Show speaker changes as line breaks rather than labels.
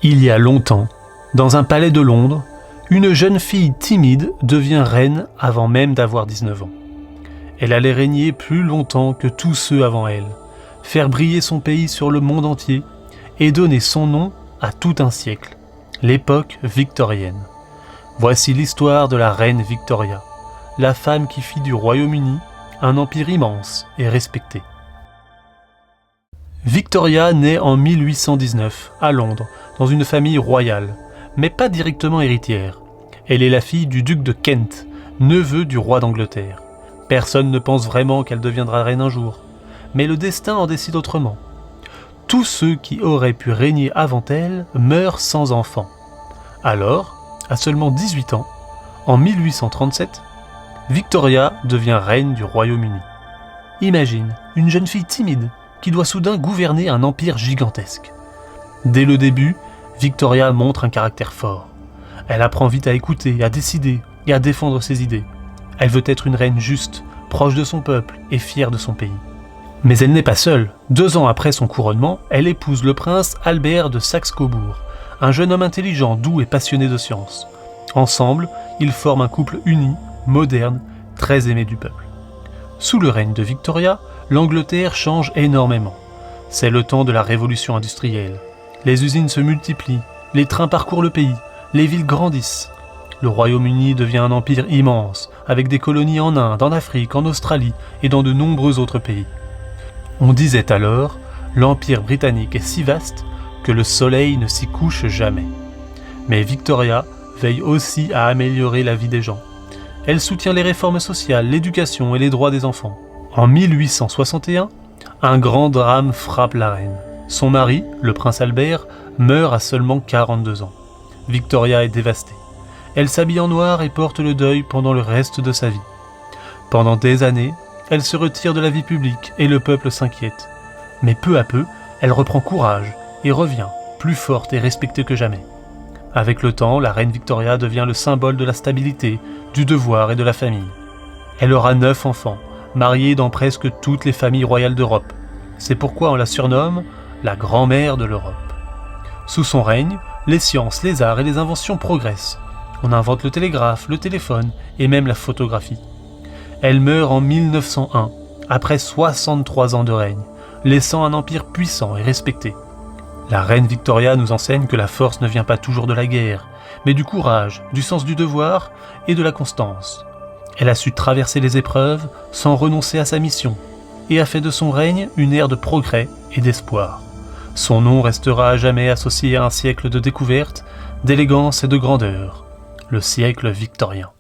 Il y a longtemps, dans un palais de Londres, une jeune fille timide devient reine avant même d'avoir 19 ans. Elle allait régner plus longtemps que tous ceux avant elle, faire briller son pays sur le monde entier et donner son nom à tout un siècle, l'époque victorienne. Voici l'histoire de la reine Victoria, la femme qui fit du Royaume-Uni un empire immense et respecté. Victoria naît en 1819 à Londres, dans une famille royale, mais pas directement héritière. Elle est la fille du duc de Kent, neveu du roi d'Angleterre. Personne ne pense vraiment qu'elle deviendra reine un jour, mais le destin en décide autrement. Tous ceux qui auraient pu régner avant elle meurent sans enfants. Alors, à seulement 18 ans, en 1837, Victoria devient reine du Royaume-Uni. Imagine, une jeune fille timide qui doit soudain gouverner un empire gigantesque. Dès le début, Victoria montre un caractère fort. Elle apprend vite à écouter, à décider et à défendre ses idées. Elle veut être une reine juste, proche de son peuple et fière de son pays. Mais elle n'est pas seule. 2 ans après son couronnement, elle épouse le prince Albert de Saxe-Cobourg, un jeune homme intelligent, doux et passionné de science. Ensemble, ils forment un couple uni, moderne, très aimé du peuple. Sous le règne de Victoria, l'Angleterre change énormément. C'est le temps de la révolution industrielle. Les usines se multiplient, les trains parcourent le pays, les villes grandissent. Le Royaume-Uni devient un empire immense, avec des colonies en Inde, en Afrique, en Australie et dans de nombreux autres pays. On disait alors, l'empire britannique est si vaste que le soleil ne s'y couche jamais. Mais Victoria veille aussi à améliorer la vie des gens. Elle soutient les réformes sociales, l'éducation et les droits des enfants. En 1861, un grand drame frappe la reine. Son mari, le prince Albert, meurt à seulement 42 ans. Victoria est dévastée. Elle s'habille en noir et porte le deuil pendant le reste de sa vie. Pendant des années, elle se retire de la vie publique et le peuple s'inquiète. Mais peu à peu, elle reprend courage et revient, plus forte et respectée que jamais. Avec le temps, la reine Victoria devient le symbole de la stabilité, du devoir et de la famille. Elle aura 9 enfants, mariés dans presque toutes les familles royales d'Europe. C'est pourquoi on la surnomme la grand-mère de l'Europe. Sous son règne, les sciences, les arts et les inventions progressent. On invente le télégraphe, le téléphone et même la photographie. Elle meurt en 1901, après 63 ans de règne, laissant un empire puissant et respecté. La reine Victoria nous enseigne que la force ne vient pas toujours de la guerre, mais du courage, du sens du devoir et de la constance. Elle a su traverser les épreuves sans renoncer à sa mission et a fait de son règne une ère de progrès et d'espoir. Son nom restera à jamais associé à un siècle de découverte, d'élégance et de grandeur, le siècle victorien.